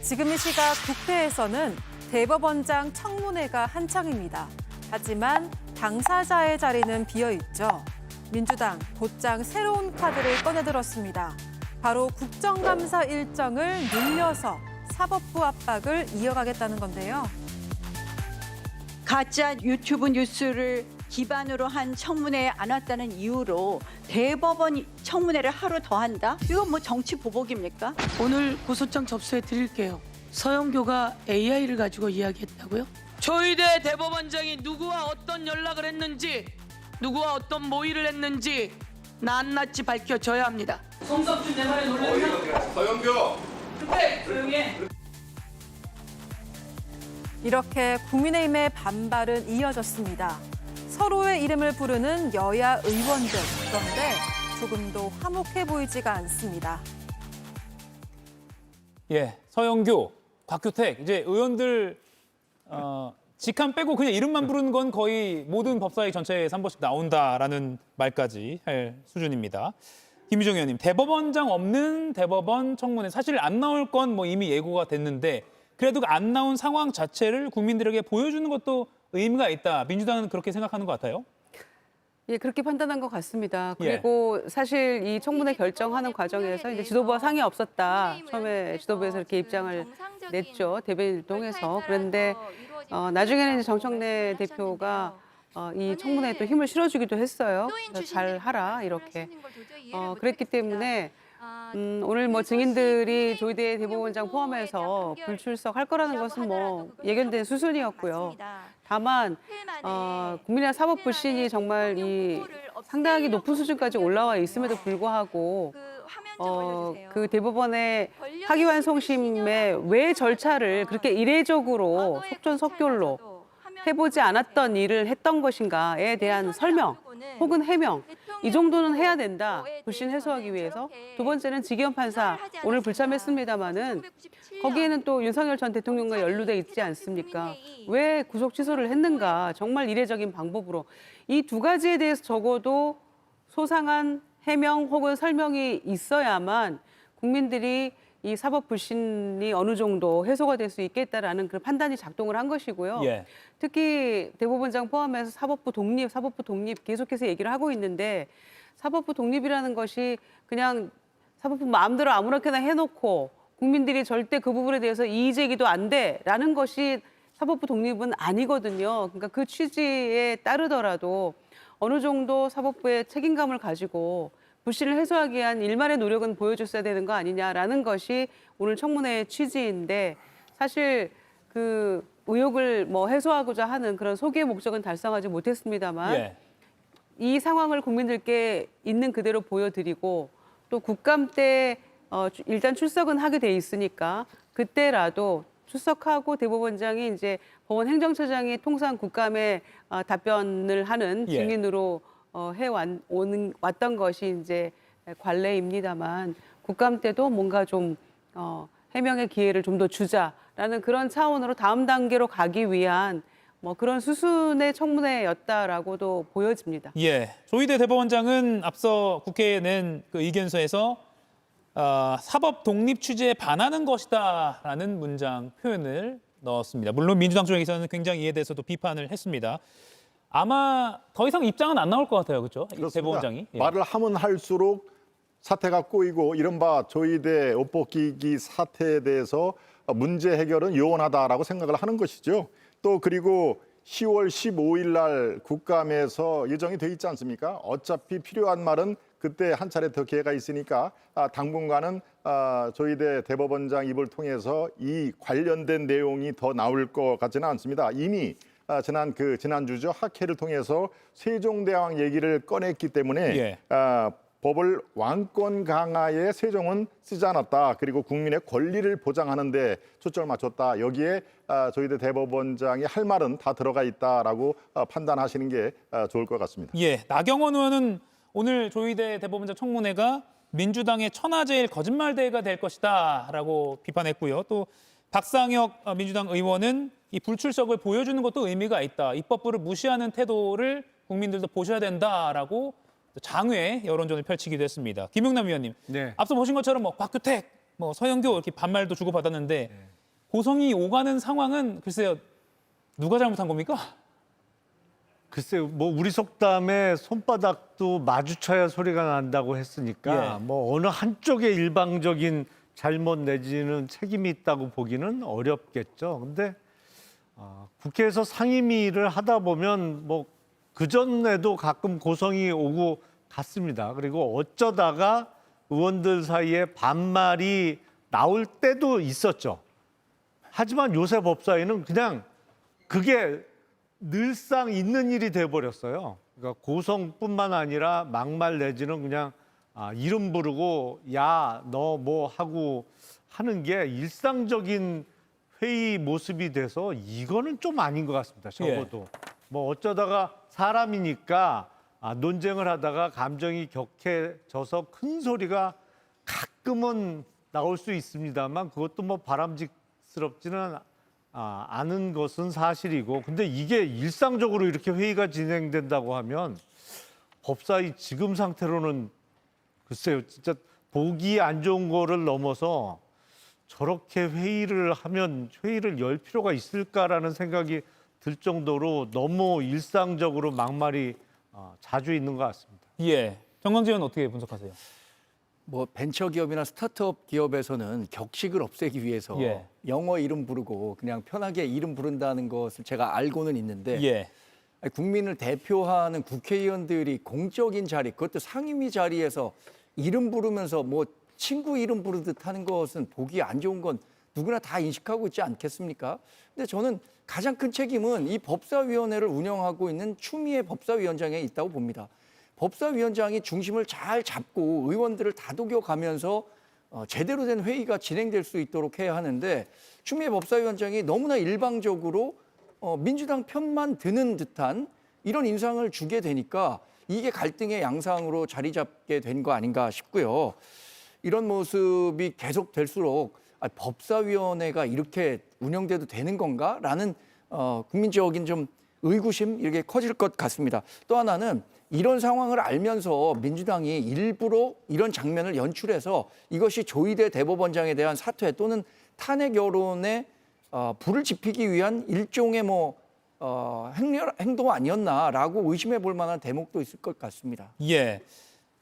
지금 이 시각 국회에서는 대법원장 청문회가 한창입니다. 하지만 당사자의 자리는 비어있죠. 민주당 곧장 새로운 카드를 꺼내들었습니다. 바로 국정감사 일정을 늘려서 사법부 압박을 이어가겠다는 건데요. 가짜 유튜브 뉴스를 기반으로 한 청문회에 안 왔다는 이유로 대법원 청문회를 하루 더 한다? 이건 뭐 정치 보복입니까? 오늘 고소장 접수해 드릴게요. 서영교가 AI를 가지고 이야기했다고요? 조희대 대법원장이 누구와 어떤 연락을 했는지, 누구와 어떤 모의를 했는지 낱낱이 밝혀져야 합니다. 송석준 내 말에 놀랐나? 서영교! 그래, 조용히 해. 이렇게 국민의힘의 반발은 이어졌습니다. 서로의 이름을 부르는 여야 의원들. 그런데 조금도 화목해 보이지가 않습니다. 예, 서영교, 곽규택, 이제 의원들 직함 빼고 그냥 이름만 부르는 건 거의 모든 법사위 전체에서 한 번씩 나온다라는 말까지 할 수준입니다. 김유정 의원님, 대법원장 없는 대법원 청문회 사실 안 나올 건 뭐 이미 예고가 됐는데 그래도 안 나온 상황 자체를 국민들에게 보여주는 것도 의미가 있다. 민주당은 그렇게 생각하는 것 같아요. 예, 그렇게 판단한 것 같습니다. 그리고 사실 이 청문회 결정하는 과정에서 이제 지도부와 상의 없었다. 처음에 지도부에서 이렇게 입장을 냈죠. 대변인을 통해서. 그런데 나중에는 이제 정청래 대표가 이 청문회에 또 힘을 실어주기도 했어요. 잘 하라 이렇게. 그랬기 때문에 오늘 뭐 증인들이 조희대 대법원장 포함해서 불출석할 거라는 것은 뭐 예견된 수순이었고요. 다만 국민의힘 사법부신이 정말 이 상당히 높은 수준까지 올라와 있음에도 불구하고 그 대법원의 파기환송심의 왜 절차를 그렇게 이례적으로 속전속결로 해보지 않았던 일을 했던 것인가에 대한 설명 혹은 해명 이 정도는 해야 된다. 불신 해소하기 위해서. 두 번째는 지기현 판사 오늘 불참했습니다마는 거기에는 또 윤석열 전 대통령과 연루돼 있지 않습니까? 왜 구속 취소를 했는가? 정말 이례적인 방법으로 이 두 가지에 대해서 적어도 소상한 해명 혹은 설명이 있어야만 국민들이 이 사법 불신이 어느 정도 해소가 될 수 있겠다라는 그런 판단이 작동을 한 것이고요. 예. 특히 대법원장 포함해서 사법부 독립 계속해서 얘기를 하고 있는데 사법부 독립이라는 것이 그냥 사법부 마음대로 아무렇게나 해놓고 국민들이 절대 그 부분에 대해서 이의 제기도 안 돼라는 것이 사법부 독립은 아니거든요. 그러니까 그 취지에 따르더라도 어느 정도 사법부의 책임감을 가지고 불신을 해소하기 위한 일말의 노력은 보여줬어야 되는 거 아니냐라는 것이 오늘 청문회의 취지인데 사실 그 의혹을 뭐 해소하고자 하는 그런 소기의 목적은 달성하지 못했습니다만 예. 이 상황을 국민들께 있는 그대로 보여드리고 또 국감 때 일단 출석은 하게 돼 있으니까 그때라도 출석하고 대법원장이 이제 법원 행정처장이 통상 국감에 답변을 하는 예. 증인으로 왔던 것이 이제 관례입니다만 국감 때도 뭔가 좀 해명의 기회를 좀 더 주자라는 그런 차원으로 다음 단계로 가기 위한 뭐 그런 수순의 청문회였다라고도 보여집니다. 예, 조희대 대법원장은 앞서 국회에 낸 그 의견서에서 사법 독립 취지에 반하는 것이다라는 문장 표현을 넣었습니다. 물론 민주당 쪽에서는 굉장히 이에 대해서도 비판을 했습니다. 아마 더 이상 입장은 안 나올 것 같아요, 그렇죠? 대법원장이. 예. 말을 하면 할수록 사태가 꼬이고 이른바 조희대 옷벗기기 사태에 대해서 문제 해결은 요원하다라고 생각을 하는 것이죠. 또 그리고 10월 15일 날 국감에서 예정이 돼 있지 않습니까? 어차피 필요한 말은 그때 한 차례 더 기회가 있으니까 당분간은 조희대 대법원장 입을 통해서 이 관련된 내용이 더 나올 것 같지는 않습니다. 이미 지난주죠. 학회를 통해서 세종대왕 얘기를 꺼냈기 때문에 예. 법을 왕권 강화에 세종은 쓰지 않았다. 그리고 국민의 권리를 보장하는 데 초점을 맞췄다. 여기에 조희대 대법원장이 할 말은 다 들어가 있다라고 판단하시는 게 좋을 것 같습니다. 예, 나경원 의원은 오늘 조희대 대법원장 청문회가 민주당의 천하제일 거짓말 대회가 될 것이다라고 비판했고요. 또 박상혁 민주당 의원은 이 불출석을 보여주는 것도 의미가 있다. 입법부를 무시하는 태도를 국민들도 보셔야 된다라고 장외 여론전을 펼치기도 했습니다. 김용남 위원님, 네. 앞서 보신 것처럼 뭐 곽규택, 뭐 서영교 이렇게 반말도 주고받았는데 고성이 오가는 상황은 글쎄요, 누가 잘못한 겁니까? 글쎄요, 뭐 우리 속담에 손바닥도 마주쳐야 소리가 난다고 했으니까 예. 뭐 어느 한쪽에 일방적인 잘못 내지는 책임이 있다고 보기는 어렵겠죠. 근데 국회에서 상임위를 하다 보면 뭐 그전에도 가끔 고성이 오고 갔습니다. 그리고 어쩌다가 의원들 사이에 반말이 나올 때도 있었죠. 하지만 요새 법사위는 그냥 그게 늘상 있는 일이 돼버렸어요. 그러니까 고성뿐만 아니라 막말 내지는 그냥 이름 부르고 야, 너 뭐 하고 하는 게 일상적인 회의 모습이 돼서 이거는 좀 아닌 것 같습니다. 적어도. 뭐 어쩌다가 사람이니까 논쟁을 하다가 감정이 격해져서 큰 소리가 가끔은 나올 수 있습니다만 그것도 뭐 바람직스럽지는 않은 것은 사실이고, 근데 이게 일상적으로 이렇게 회의가 진행된다고 하면 법사위 지금 상태로는 글쎄요, 진짜 보기 안 좋은 거를 넘어서 저렇게 회의를 하면 회의를 열 필요가 있을까라는 생각이 들 정도로 너무 일상적으로 막말이 자주 있는 것 같습니다. 예, 정광재 의원 어떻게 분석하세요? 뭐 벤처기업이나 스타트업 기업에서는 격식을 없애기 위해서 예. 영어 이름 부르고 그냥 편하게 이름 부른다는 것을 제가 알고는 있는데 예, 국민을 대표하는 국회의원들이 공적인 자리, 그것도 상임위 자리에서 이름 부르면서 뭐 친구 이름 부르듯 하는 것은 보기 안 좋은 건 누구나 다 인식하고 있지 않겠습니까? 근데 저는 가장 큰 책임은 이 법사위원회를 운영하고 있는 추미애 법사위원장에 있다고 봅니다. 법사위원장이 중심을 잘 잡고 의원들을 다독여가면서 제대로 된 회의가 진행될 수 있도록 해야 하는데, 추미애 법사위원장이 너무나 일방적으로 민주당 편만 드는 듯한 이런 인상을 주게 되니까 이게 갈등의 양상으로 자리 잡게 된 거 아닌가 싶고요. 이런 모습이 계속될수록 법사위원회가 이렇게 운영돼도 되는 건가라는 국민적인 좀 의구심 이렇게 커질 것 같습니다. 또 하나는 이런 상황을 알면서 민주당이 일부러 이런 장면을 연출해서 이것이 조희대 대법원장에 대한 사퇴 또는 탄핵 여론에 불을 지피기 위한 일종의 행동 아니었나라고 의심해 볼 만한 대목도 있을 것 같습니다. 예.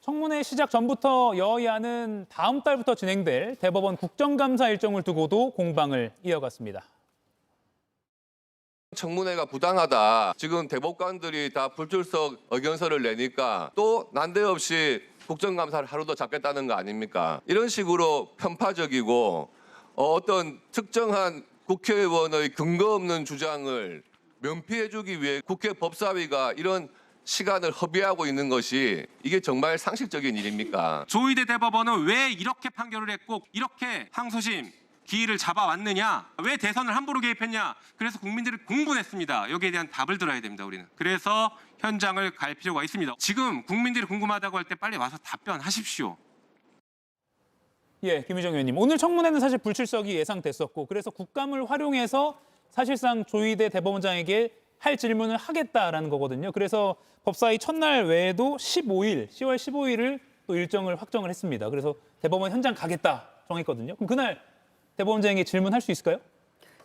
청문회 시작 전부터 여야는 다음 달부터 진행될 대법원 국정감사 일정을 두고도 공방을 이어갔습니다. 청문회가 부당하다. 지금 대법관들이 다 불출석 의견서를 내니까 또 난데없이 국정감사를 하루 더 잡겠다는 거 아닙니까? 이런 식으로 편파적이고 어떤 특정한 국회의원의 근거 없는 주장을 면피해주기 위해 국회 법사위가 이런 시간을 허비하고 있는 것이 이게 정말 상식적인 일입니까? 조희대 대법원은 왜 이렇게 판결을 했고 이렇게 항소심 기일을 잡아왔느냐, 왜 대선을 함부로 개입했냐, 그래서 국민들이 궁금했습니다. 여기에 대한 답을 들어야 됩니다. 우리는. 그래서 현장을 갈 필요가 있습니다. 지금 국민들이 궁금하다고 할 때 빨리 와서 답변하십시오. 예, 김유정 의원님. 오늘 청문회는 사실 불출석이 예상됐었고 그래서 국감을 활용해서 사실상 조희대 대법원장에게 할 질문을 하겠다라는 거거든요. 그래서 법사위 첫날 외에도 10월 15일을 또 일정을 확정을 했습니다. 그래서 대법원 현장 가겠다 정했거든요. 그럼 그날 대법원장에게 질문할 수 있을까요?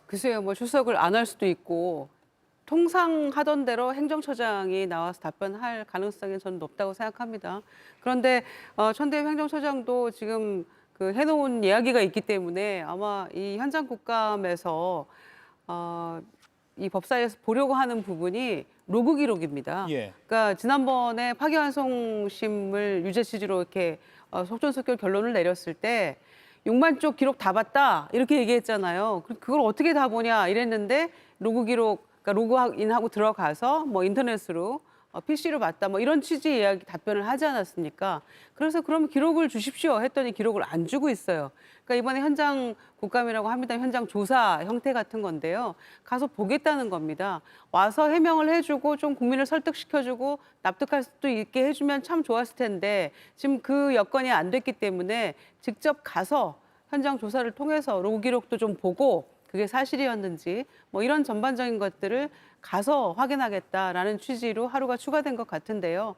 글쎄요, 뭐 출석을 안 할 수도 있고 통상 하던 대로 행정처장이 나와서 답변할 가능성이 저는 높다고 생각합니다. 그런데 천대엽 행정처장도 지금 그 해놓은 이야기가 있기 때문에 아마 이 현장 국감에서 이 법사위에서 보려고 하는 부분이 로그 기록입니다. 예. 그러니까 지난번에 파기환송심을 유죄 취지로 이렇게 속전속결 결론을 내렸을 때 6만 쪽 기록 다 봤다 이렇게 얘기했잖아요. 그걸 어떻게 다 보냐 이랬는데 로그 기록, 그러니까 로그인하고 들어가서 뭐 인터넷으로 PC로 봤다 뭐 이런 취지의 이야기 답변을 하지 않았습니까? 그래서 그럼 기록을 주십시오 했더니 기록을 안 주고 있어요. 그러니까 이번에 현장 국감이라고 합니다. 현장 조사 형태 같은 건데요. 가서 보겠다는 겁니다. 와서 해명을 해주고 좀 국민을 설득시켜주고 납득할 수도 있게 해주면 참 좋았을 텐데 지금 그 여건이 안 됐기 때문에 직접 가서 현장 조사를 통해서 로그 기록도 좀 보고 그게 사실이었는지 뭐 이런 전반적인 것들을 가서 확인하겠다라는 취지로 하루가 추가된 것 같은데요.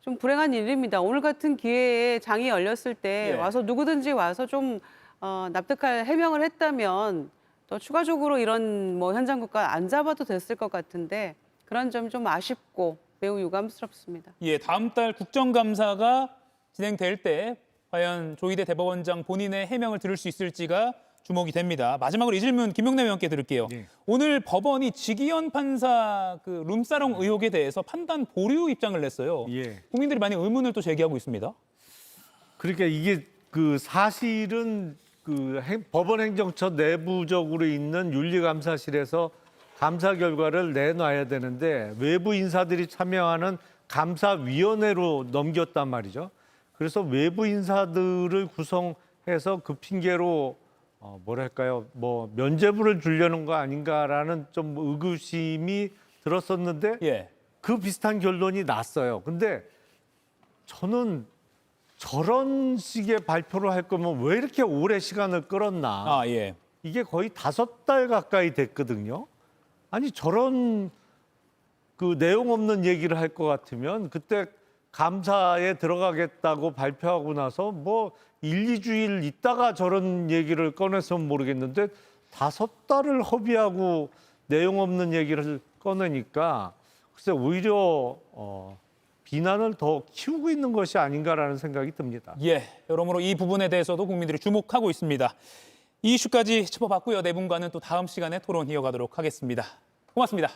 좀 불행한 일입니다. 오늘 같은 기회에 장이 열렸을 때 예. 와서 누구든지 와서 좀 납득할 해명을 했다면 또 추가적으로 이런 뭐 현장 국가 안 잡아도 됐을 것 같은데 그런 점이 좀 아쉽고 매우 유감스럽습니다. 예, 다음 달 국정감사가 진행될 때 과연 조희대 대법원장 본인의 해명을 들을 수 있을지가 주목이 됩니다. 마지막으로 이 질문 김용남 의원께 드릴게요. 네. 오늘 법원이 지기현 판사 그 룸사롱 의혹에 대해서 판단 보류 입장을 냈어요. 예. 국민들이 많이 의문을 또 제기하고 있습니다. 그러니까 이게 그 사실은 그 법원 행정처 내부적으로 있는 윤리감사실에서 감사 결과를 내놔야 되는데 외부 인사들이 참여하는 감사위원회로 넘겼단 말이죠. 그래서 외부 인사들을 구성해서 그 핑계로 뭐랄까요, 뭐 면죄부를 주려는 거 아닌가라는 좀 의구심이 들었었는데 예. 그 비슷한 결론이 났어요. 근데 저는 저런 식의 발표를 할 거면 왜 이렇게 오래 시간을 끌었나? 아, 예. 이게 거의 5달 가까이 됐거든요. 아니 저런 그 내용 없는 얘기를 할 것 같으면 그때 감사에 들어가겠다고 발표하고 나서 뭐 1, 2주일 있다가 저런 얘기를 꺼냈으면 모르겠는데 5달을 허비하고 내용 없는 얘기를 꺼내니까 글쎄 오히려 비난을 더 키우고 있는 것이 아닌가라는 생각이 듭니다. 예, 여러모로 이 부분에 대해서도 국민들이 주목하고 있습니다. 이 이슈까지 짚어봤고요. 네 분과는 또 다음 시간에 토론 이어가도록 하겠습니다. 고맙습니다.